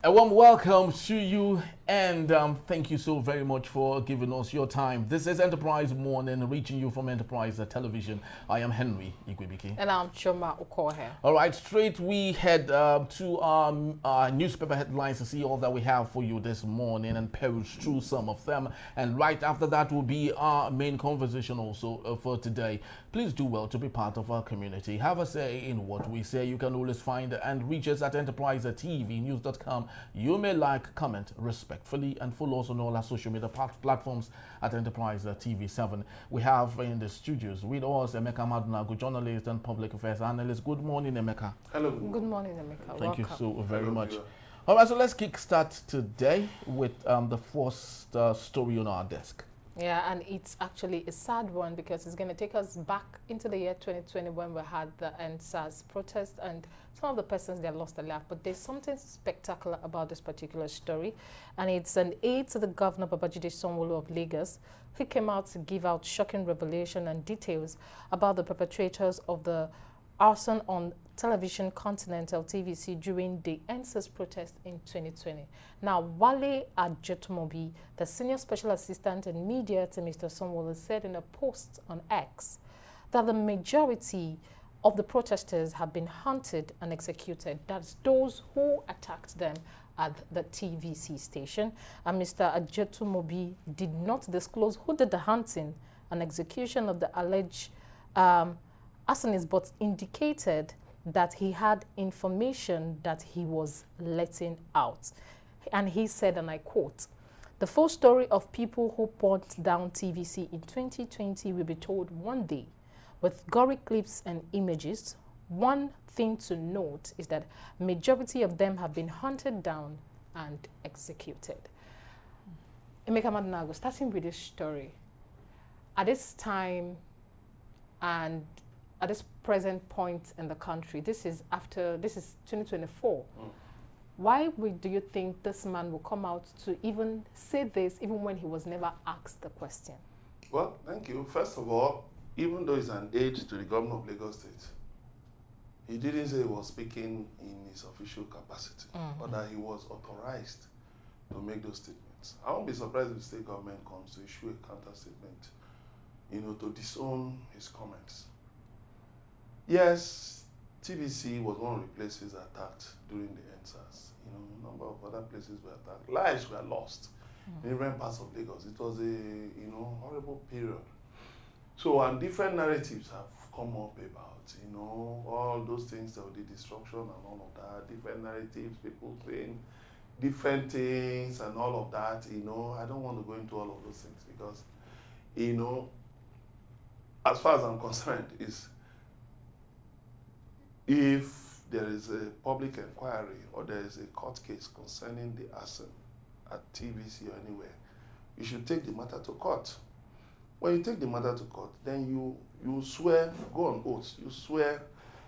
A warm welcome to you, and thank you so very much for giving us your time. This is Enterprise Morning, reaching you from Enterprise Television. I am Henry Igwebike. And I'm Choma Okohe. All right, straight we head to our newspaper headlines to see all that we have for you this morning and peruse through some of them. And right after that will be our main conversation also for today. Please do well to be part of our community. Have a say in what we say. You can always find and reach us at enterprisetvnews.com. You may like, comment respectfully, and follow us on all our social media platforms at Enterprise TV7. We have in the studios with us Emeka Madunagu, journalist and public affairs analyst. Good morning, Emeka. Hello. Good morning, Emeka. Thank you so very much. Hello. All right, so let's kickstart today with the first story on our desk. Yeah, and it's actually a sad one because it's going to take us back into the year 2020 when we had the Endsars protest and some of the persons that lost their life. But there's something spectacular about this particular story, and it's an aide to the governor, Babajide Sanwo-Olu of Lagos, who came out to give out shocking revelation and details about the perpetrators of the arson on television Continental TVC during the Endsars protest in 2020. Now, Wale Ajetumobi, the senior special assistant and media to Mr. Sanwo-Olu, said in a post on X that the majority of the protesters have been hunted and executed. That's those who attacked them at the TVC station. And Mr. Ajetumobi did not disclose who did the hunting and execution of the alleged Arsonists, but indicated that he had information that he was letting out. And he said, and I quote, "The full story of people who burnt down TVC in 2020 will be told one day with gory clips and images. One thing to note is that majority of them have been hunted down and executed." Emeka Madunagu, starting with this story, at this time and at this present point in the country, this is 2024. Why do you think this man will come out to even say this, even when he was never asked the question? Well, thank you. First of all, even though he's an aide to the governor of Lagos State, he didn't say he was speaking in his official capacity, or that he was authorized to make those statements. I won't be surprised if the state government comes to issue a counter statement, to disown his comments. Yes, TVC was one of the places attacked during the Endsars. A number of other places were attacked. Lives were lost in different parts of Lagos. It was a horrible period. So, and different narratives have come up about, all those things, the destruction and all of that, different narratives, people saying different things and all of that, I don't want to go into all of those things because, as far as I'm concerned, if there is a public inquiry or there is a court case concerning the arson at TVC or anywhere, you should take the matter to court. When you take the matter to court, then you swear, go on oath, you swear,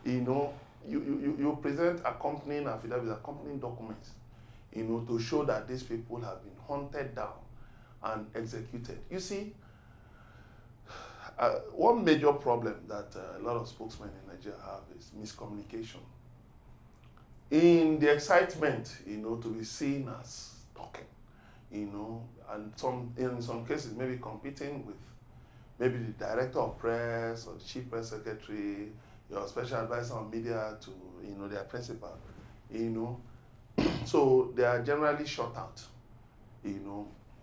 you present accompanying affidavits, accompanying documents, to show that these people have been hunted down and executed. You see, one major problem that a lot of spokesmen in Nigeria have is miscommunication. In the excitement, to be seen as talking, and in some cases maybe competing with maybe the director of press or the chief press secretary, your special advisor on media to their principal, so they are generally shut out,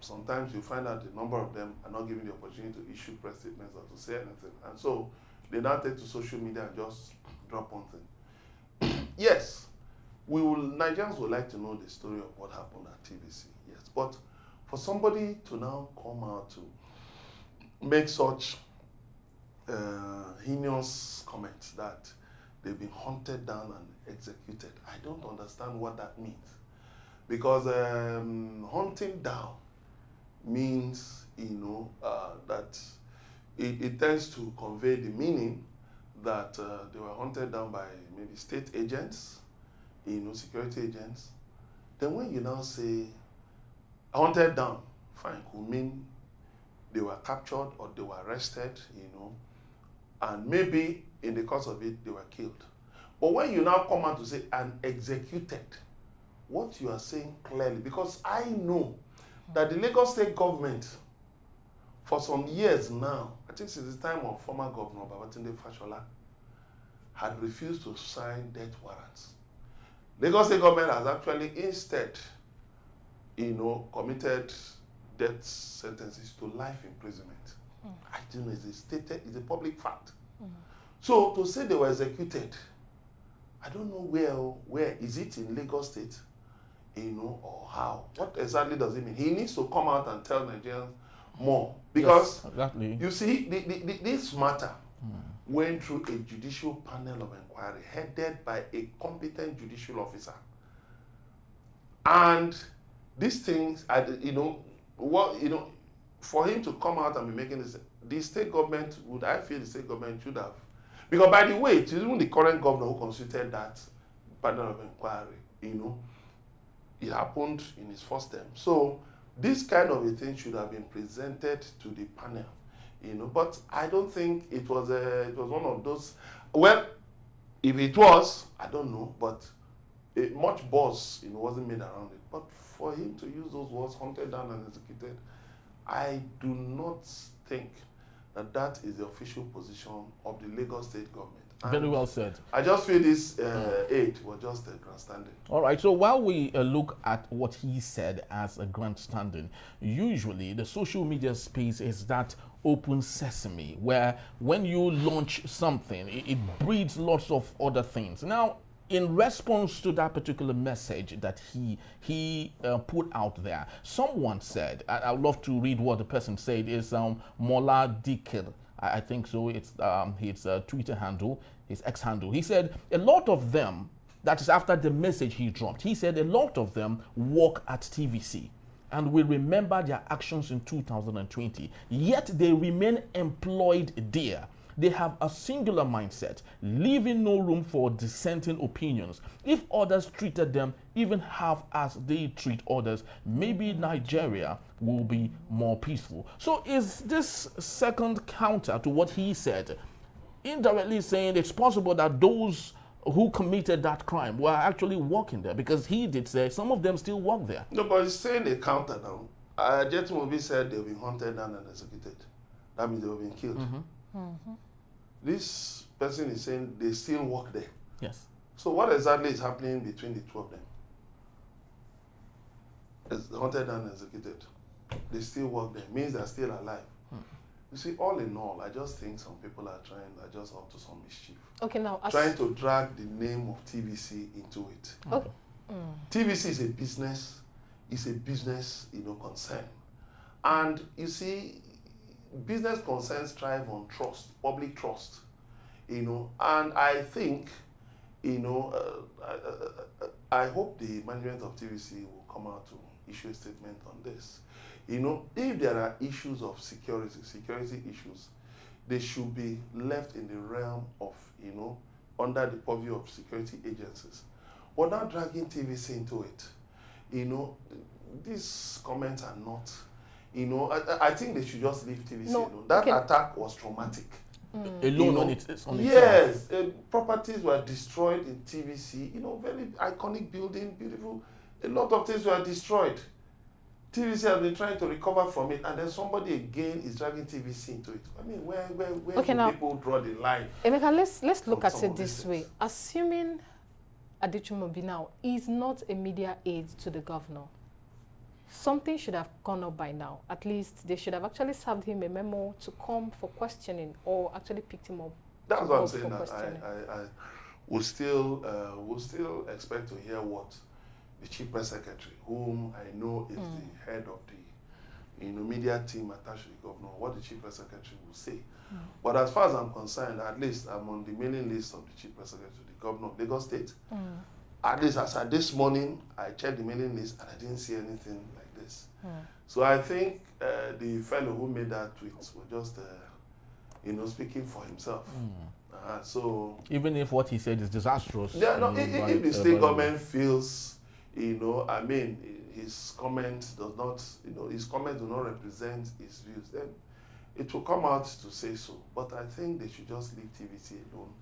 Sometimes you find out the number of them are not given the opportunity to issue press statements or to say anything. And so they now take to social media and just drop one thing. Yes, Nigerians would like to know the story of what happened at TVC. Yes, but for somebody to now come out to make such heinous comments that they've been hunted down and executed, I don't understand what that means. Because hunting down means, that it tends to convey the meaning that they were hunted down by maybe state agents, security agents. Then when you now say hunted down, fine, could mean they were captured or they were arrested, and maybe in the course of it they were killed. But when you now come out to say and executed, what you are saying clearly, because I know that the Lagos State government, for some years now, I think since the time of former Governor Babatunde Fashola, had refused to sign death warrants. Lagos State government has actually instead, committed death sentences to life imprisonment. I don't know, it's a public fact. So to say they were executed, I don't know where is it in Lagos State, or how? What exactly does it mean? He needs to come out and tell Nigerians more, because yes, exactly. You see, this matter went through a judicial panel of inquiry headed by a competent judicial officer, and these things, for him to come out and be making this, the state government I feel the state government should have, because by the way, it's even the current governor who constituted that panel of inquiry, it happened in his first term. So this kind of a thing should have been presented to the panel, but I don't think it was one of those. Well, if it was, I don't know, but much buzz wasn't made around it. But for him to use those words, hunted down and executed, I do not think that is the official position of the Lagos State government. And very well said. I just feel this aid was just a grandstanding. All right, so while we look at what he said as a grandstanding, usually the social media space is that open sesame where when you launch something, it breeds lots of other things. Now, in response to that particular message that he put out there, someone said, I would love to read what the person said, is Mola Dikir. I think so. It's his Twitter handle, his X handle. He said a lot of them, that is after the message he dropped, he said a lot of them work at TVC and will remember their actions in 2020, yet they remain employed there. They have a singular mindset, leaving no room for dissenting opinions. If others treated them even half as they treat others, maybe Nigeria will be more peaceful. So is this second counter to what he said, indirectly saying it's possible that those who committed that crime were actually working there? Because he did say some of them still work there. No, but he's saying a counter now. Jetmobi said they've been hunted down and executed. That means they've been killed. This person is saying they still work there. Yes. So what exactly is happening between the two of them? It's hunted and executed. They still work there. Means they're still alive. You see, all in all, I just think some people are just up to some mischief. Okay, now trying to drag the name of TVC into it. Okay. TVC is a business. It's a business, concern. And you see, business concerns thrive on trust, public trust, and I think, I hope the management of TVC will come out to issue a statement on this. If there are issues of security issues, they should be left in the realm of, under the purview of security agencies. Without dragging TVC into it, these comments are not, I think they should just leave TVC alone. That attack was traumatic. Alone on its own. Yes, properties were destroyed in TVC, very iconic building, beautiful. A lot of things were destroyed. TVC has been trying to recover from it, and then somebody again is dragging TVC into it. I mean, where do people draw the line? Emeka, let's look at it this way. Assuming Adejumobi now is not a media aide to the governor, something should have gone up by now. At least they should have actually served him a memo to come for questioning, or actually picked him up. That's what I'm saying. That I will still expect to hear what the chief press secretary, whom I know is the head of the media team attached to the governor, what the chief press secretary will say. But as far as I'm concerned, at least I'm on the mailing list of the chief press secretary to the governor of Lagos State. At least as at this morning, I checked the mailing list and I didn't see anything like this. So I think the fellow who made that tweet was just, speaking for himself. So even if what he said is disastrous, if the state government feels, his comment does not, his comment do not represent his views, then it will come out to say so. But I think they should just leave TVC alone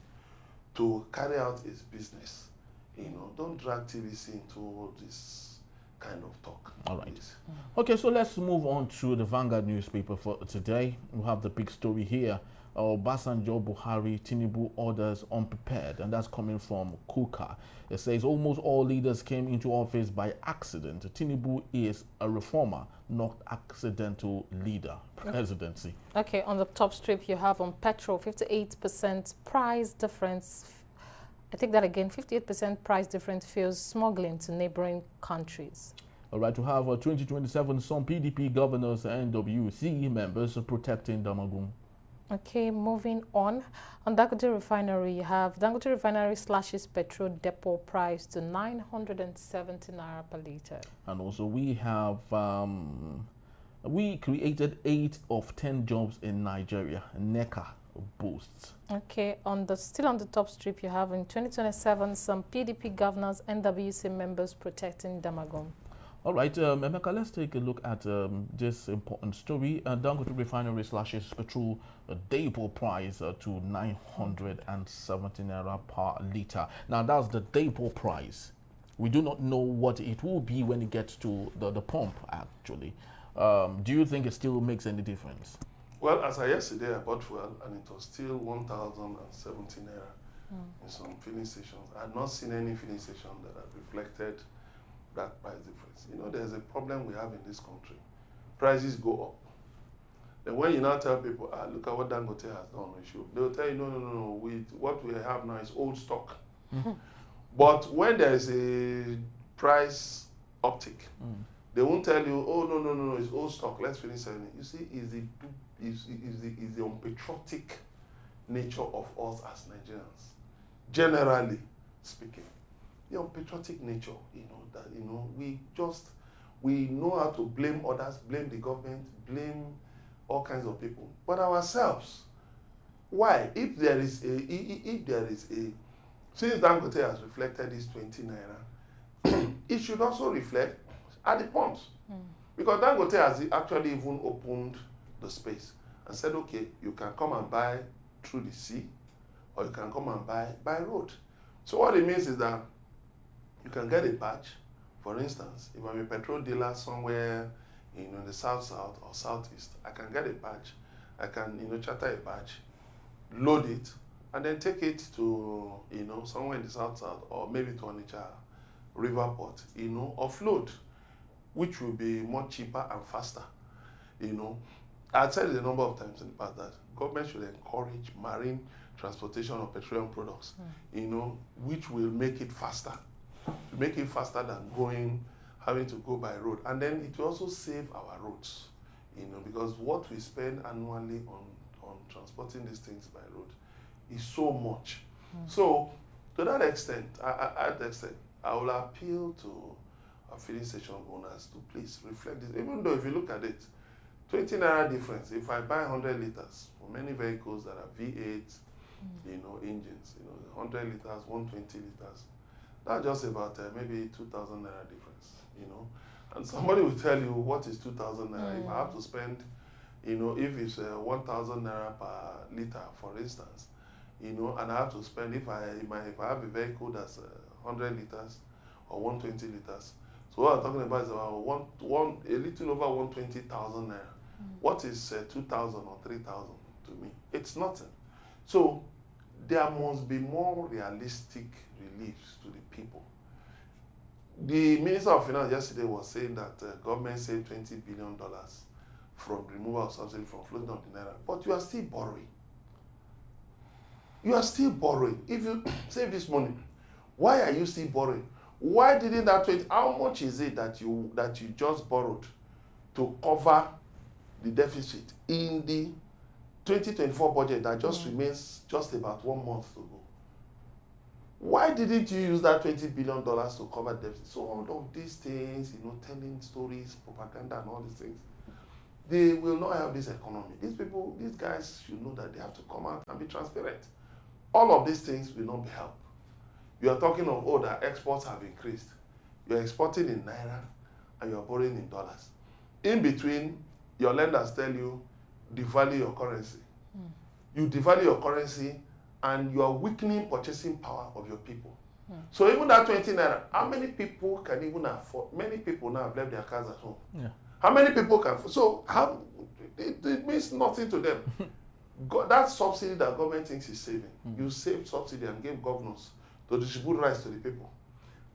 to carry out its business, You know, don't drag TVC into this kind of talk. All right. Please. Okay, so let's move on to the Vanguard newspaper for today. We have the big story here. Obasanjo Buhari Tinubu orders unprepared, and that's coming from Kuka. It says almost all leaders came into office by accident. Tinubu is a reformer, not accidental leader. Presidency. Okay, on the top strip you have on petrol 58% price difference. I take that again, 58% price difference fuels smuggling to neighboring countries. All right, to have 2027, some PDP governors and NWC members protecting Damagum. Okay, moving on. On Dangote Refinery, you have Dangote Refinery slashes petrol depot price to 970 naira per liter. And also we have, we created 8 of 10 jobs in Nigeria. NECA boasts. Okay, still on the top strip, you have in 2027, some PDP governors and NWC members protecting Damagum. All right, Emeka, let's take a look at this important story. Dangote Refinery slashes petrol depot price to 970 naira per liter. Now, that's the depot price. We do not know what it will be when it gets to the pump, actually. Do you think it still makes any difference? Well, as I yesterday, I bought fuel and it was still 1,070 naira in some filling stations. I had not seen any filling station that had reflected that price difference. You know, there's a problem we have in this country. Prices go up. Then when you now tell people, look at what Dangote has done, they will tell you, no, what we have now is old stock. But when there is a price uptick, they won't tell you, oh, no, it's old stock, let's finish selling it. You see, is the unpatriotic nature of us as Nigerians, generally speaking. The unpatriotic nature, that we know how to blame others, blame the government, blame all kinds of people, but ourselves. Why? If there is a since Dangote has reflected this 20 naira, it should also reflect at the pumps, because Dangote has actually even opened the space and said, okay, you can come and buy through the sea, or you can come and buy by road. So what it means is that you can get a badge. For instance, if I'm a petrol dealer somewhere in the south or southeast, I can get a badge. I can charter a badge, load it, and then take it to somewhere in the south or maybe to Onitsha river port, offload, which will be more cheaper and faster. I've said it a number of times in the past that government should encourage marine transportation of petroleum products, which will make it faster. Make it faster than having to go by road. And then it will also save our roads, because what we spend annually on transporting these things by road is so much. So to that extent, I will appeal to our filling station owners to please reflect this. Even though if you look at it, 20 naira difference, if I buy 100 liters for many vehicles that are V8, engines, 100 liters, 120 liters, that's just about maybe 2,000 naira difference, And somebody will tell you, what is 2,000 naira? If I have to spend, if it's 1,000 naira per liter, for instance, and I have to spend, if I have a vehicle that's 100 liters or 120 liters, so what I'm talking about is about a little over 120,000 naira. What is 2,000 or 3,000 to me? It's nothing. So there must be more realistic reliefs to the people. The Minister of Finance yesterday was saying that government saved $20 billion from removal of subsidy from floating of the naira, but you are still borrowing. You are still borrowing. If you save this money, why are you still borrowing? Why didn't that 20? How much is it that you just borrowed to cover the deficit in the 2024 budget that just remains just about 1 month to go? Why didn't you use that $20 billion to cover deficit? So all of these things, telling stories, propaganda and all these things, they will not help this economy. These guys should know that they have to come out and be transparent. All of these things will not be helped. You are talking of, that exports have increased. You are exporting in naira and you are borrowing in dollars. In between, your lenders tell you, devalue your currency. You devalue your currency and you are weakening purchasing power of your people. So even that 20 naira, how many people can even afford? Many people now have left their cars at home. Yeah. How many people can? So how it means nothing to them. That subsidy that government thinks is saving, you saved subsidy and gave governors to distribute rice to the people,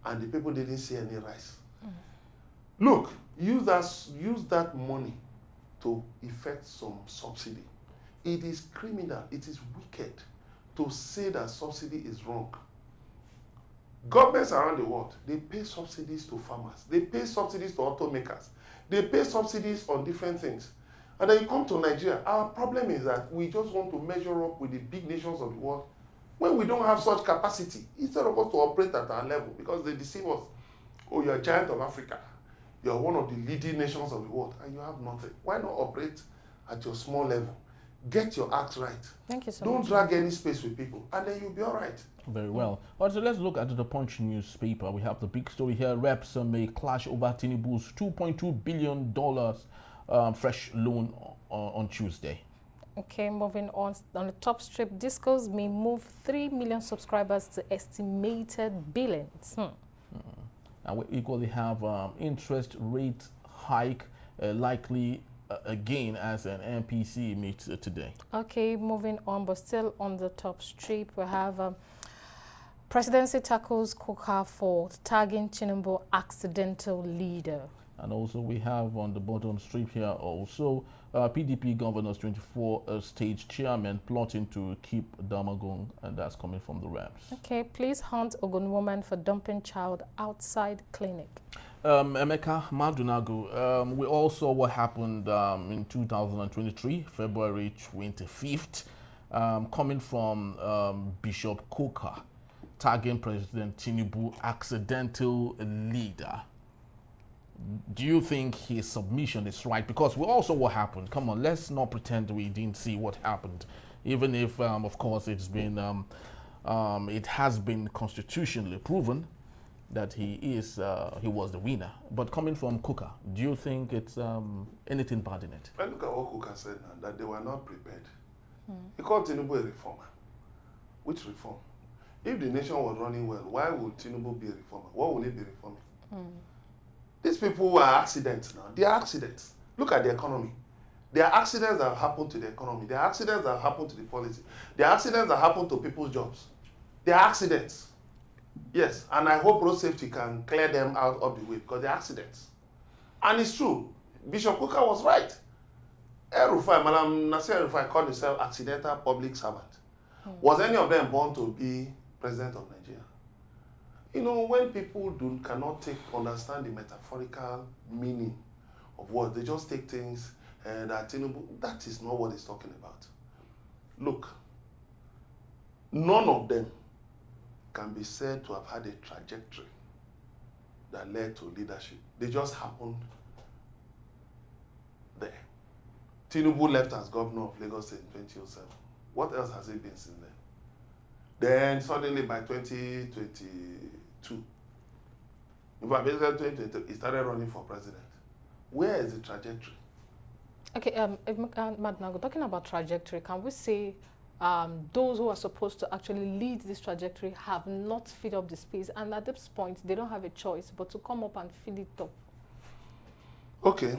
and the people didn't see any rice. Look, use that money to effect some subsidy. It is criminal, it is wicked to say that subsidy is wrong. Governments around the world, they pay subsidies to farmers, they pay subsidies to automakers, they pay subsidies on different things. And then you come to Nigeria, our problem is that we just want to measure up with the big nations of the world when we don't have such capacity, instead of us to operate at our level, because they deceive us. Oh, you're a giant of Africa. You're one of the leading nations of the world, and you have nothing. Why not operate at your small level? Get your act right. Thank you so Don't much. drag any space with people, and then you'll be all right. Very well. Also, let's look at the Punch newspaper. We have the big story here. Reps may clash over Tinubu's $2.2 billion fresh loan on Tuesday. Okay, moving on the top strip, Discos may move 3 million subscribers to estimated billions. And we equally have interest rate hike likely again as an MPC meets today. Okay, moving on, but still on the top strip, we have presidency tackles Kuka for tagging Tinubu accidental leader. And also we have on the bottom strip here also PDP Governors 24 stage chairman plotting to keep Damagong, and that's coming from the reps. Okay, please hunt Ogun woman for dumping child outside clinic. Emeka Madunagu, we all saw what happened in 2023, February 25th, coming from Bishop Kuka, tagging President Tinubu accidental leader. Do you think his submission is right? Because we all saw what happened. Come on, let's not pretend we didn't see what happened. Even if, of course, it's been, it has been constitutionally proven that he was the winner. But coming from Kuka, do you think it's anything bad in it? I look at what Kuka said now, that they were not prepared. He called Tinubu a reformer. Which reform? If the nation was running well, why would Tinubu be a reformer? What will he be reforming? These people are accidents now. They are accidents. Look at the economy. There are accidents that happen to the economy. There are accidents that happen to the policy. There are accidents that happen to people's jobs. They are accidents. Yes, and I hope road safety can clear them out of the way because they're accidents. And it's true. Bishop Kuka was right. El-Rufai, Madam Nasir El-Rufai called himself accidental public servant. Was any of them born to be president of Nigeria? You know, when people cannot understand the metaphorical meaning of words, they just take things that is not what he's talking about. Look, none of them can be said to have had a trajectory that led to leadership. They just happened there. Tinubu left as governor of Lagos State in 2007. What else has he been since then? Then suddenly by 2022, in fact, basically 2022, he started running for president. Where is the trajectory? Okay, Madnago, talking about trajectory, can we say those who are supposed to actually lead this trajectory have not filled up the space, and at this point, they don't have a choice but to come up and fill it up? Okay,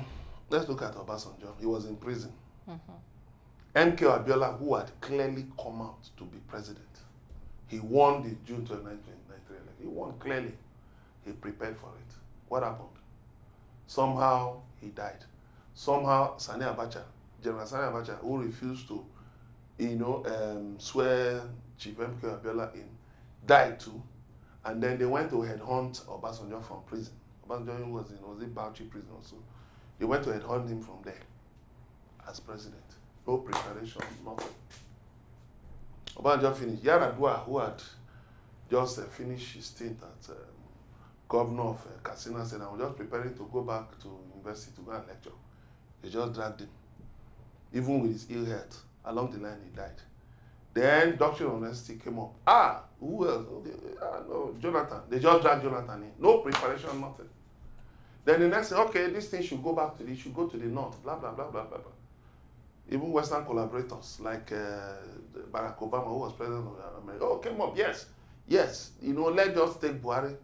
let's look at Obasanjo. He was in prison. MK Abiola, who had clearly come out to be president, he won the June 29, 2023 election. He won clearly. He prepared for it. What happened? Somehow he died. Somehow Sani Abacha, General Sani Abacha, who refused to, swear Chief MK Abiola in, died too. And then they went to headhunt Obasanjo from prison. Obasanjo was in Bauchi prison also. They went to headhunt him from there as president. No preparation, nothing. Obasanjo finished. Yaradua, who had just finished his stint as governor of Katsina, said, I was just preparing to go back to university to go and lecture. They just dragged him. Even with his ill health, along the line he died. Then Doctrine of Honesty came up. Who else? No, Jonathan. They just dragged Jonathan in. No preparation, nothing. Then the next thing, okay, this thing should go back to this, should go to the north, blah, blah, blah, blah, blah, blah. Even Western collaborators like Barack Obama, who was president of America, came up, yes. Yes, let's just take Buhari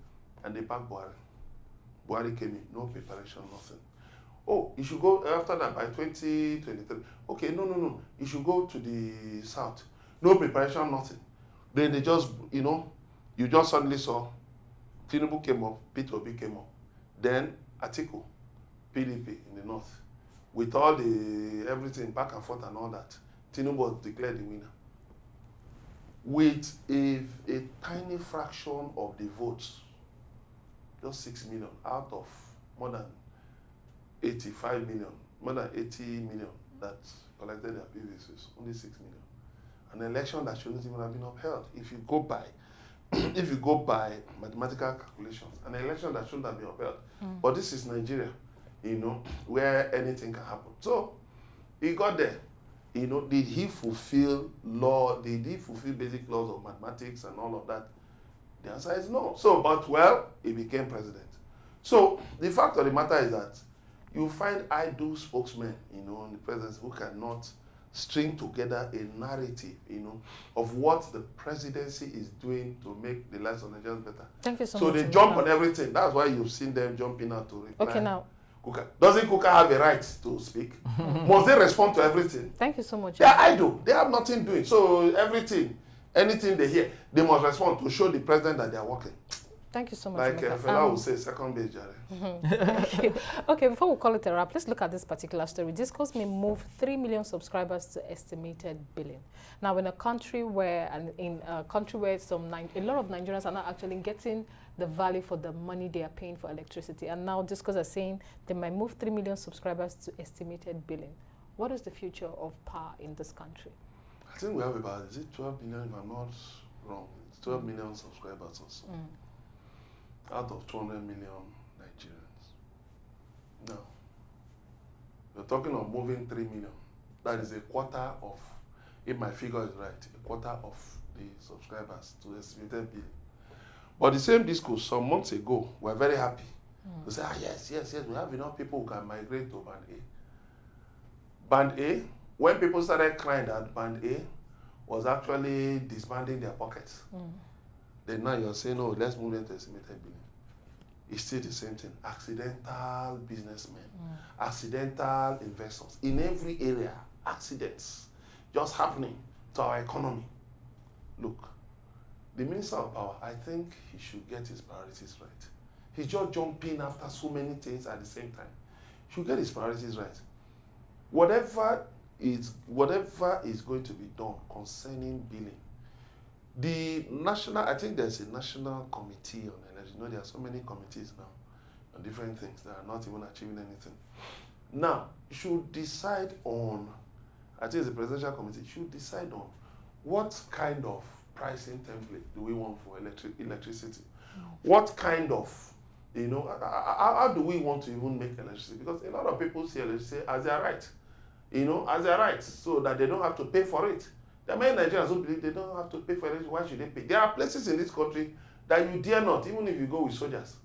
and they back Buhari. Buhari came in, no preparation, nothing. Oh, you should go after that by 2023. Okay, no. You should go to the south. No preparation, nothing. Then they just, you just suddenly saw Tinubu came up, Peter Obi came up. Then Atiku, PDP in the north. With all the everything back and forth and all that, Tinubu was declared the winner. With a tiny fraction of the votes, just 6 million out of more than 85 million, more than 80 million that collected their PVCs, only 6 million. An election that shouldn't even have been upheld. If you go by mathematical calculations, an election that shouldn't have been upheld. But this is Nigeria, where anything can happen. So he got there. Did he fulfill law? Did he fulfill basic laws of mathematics and all of that? The answer is no. So, he became president. So the fact of the matter is that you find idle spokesmen, in the presidency who cannot string together a narrative, of what the presidency is doing to make the lives of Nigerians better. Thank you so much. So they jump on everything. That's why you've seen them jumping out to reply. Okay, now. Kuka. Doesn't Kuka have a right to speak? Must they respond to everything? Thank you so much. They are idle. They have nothing doing. So anything they hear, they must respond to show the president that they are working. Thank you so much. Like a fellow would say, second base, Jare. Thank you. Okay, before we call it a wrap, let's look at this particular story. Discourse may move 3 million subscribers to estimated billion. Now, in a country where, a lot of Nigerians are not actually getting the value for the money they are paying for electricity, and now Discourse are saying they might move 3 million subscribers to estimated billion. What is the future of power in this country? I think we have about, is it 12 million, if I'm not wrong? It's 12 million subscribers or so. Out of 200 million Nigerians. Now, we're talking of moving 3 million. That is a quarter of, if my figure is right, a quarter of the subscribers to the estimated billion. But the same Discourse some months ago, we're very happy. We say, yes, we have enough people who can migrate to Band A. Band A, when people started crying that Band A was actually disbanding their pockets, then now you're saying, oh, let's move into estimated billion. It's still the same thing. Accidental businessmen, accidental investors. In every area, accidents just happening to our economy. Look, the Minister of Power, I think he should get his priorities right. He's just jumping after so many things at the same time. He should get his priorities right. Whatever is going to be done concerning billing, I think there's a national committee on energy. There are so many committees now on different things that are not even achieving anything. Now, should decide on, I think it's a presidential committee, should decide on what kind of pricing template do we want for electricity? What kind of, how do we want to even make electricity? Because a lot of people see electricity as their right, as their right, so that they don't have to pay for it. There are many Nigerians who believe they don't have to pay for electricity. Why should they pay? There are places in this country that you dare not, even if you go with soldiers,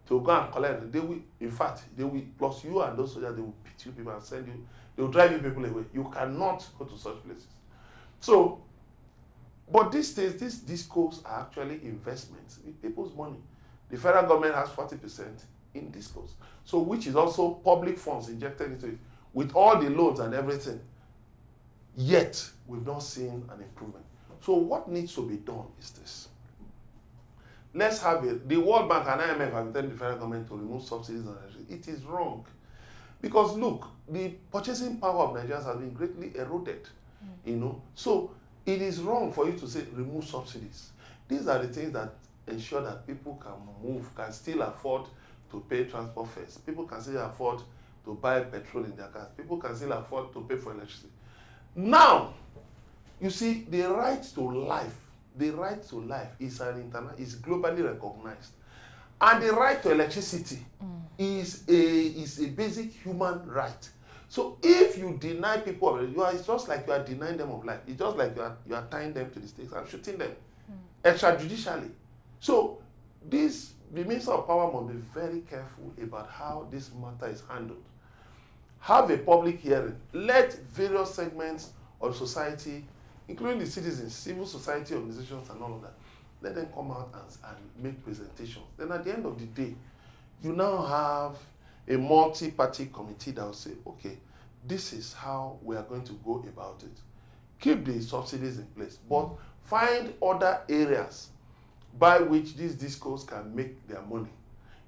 to go and collect. They will, in fact, they will, plus you and those soldiers, they will pit you people and send you, they will drive you people away. You cannot go to such places. So, but these days, these discos are actually investments with people's money. The federal government has 40% in discos, so which is also public funds injected into it, with all the loans and everything. Yet, we've not seen an improvement. So what needs to be done is this. Let's have it. The World Bank and IMF have telling the federal government to remove subsidies on energy. It is wrong. Because look, the purchasing power of Nigerians has been greatly eroded. So it is wrong for you to say remove subsidies. These are the things that ensure that people can move, can still afford to pay transport fares. People can still afford to buy petrol in their cars. People can still afford to pay for electricity. Now, you see, the right to life is is globally recognized, and the right to electricity is a basic human right. So if you deny people of it, it's just like you are denying them of life. It's just like you are tying them to the stakes and shooting them extrajudicially. So the Minister of Power must be very careful about how this matter is handled. Have a public hearing. Let various segments of society, including the citizens, civil society organizations and all of that, let them come out and make presentations. Then at the end of the day, you now have a multi-party committee that will say, okay, this is how we are going to go about it. Keep the subsidies in place, but find other areas by which these discos can make their money,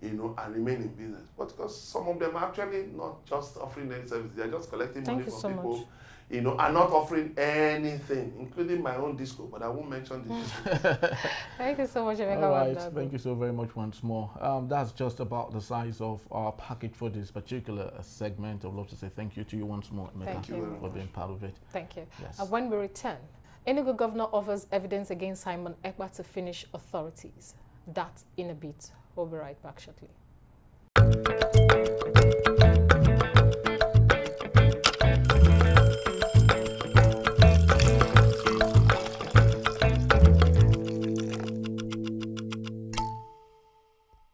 you know, and remain in business. But because some of them are actually not just offering any service, they are just collecting money from people, you know, and not offering anything, including my own disco, but I won't mention the disco. Thank you so much, Emeka. All right, thank you so very much once more. That's just about the size of our package for this particular segment. I'd love to say thank you to you once more, Emeka, Thank you for being part of it. Thank you. Yes. When we return, Enugu governor offers evidence against Simon Ekpa to finish authorities. That in a bit. We'll be right back shortly.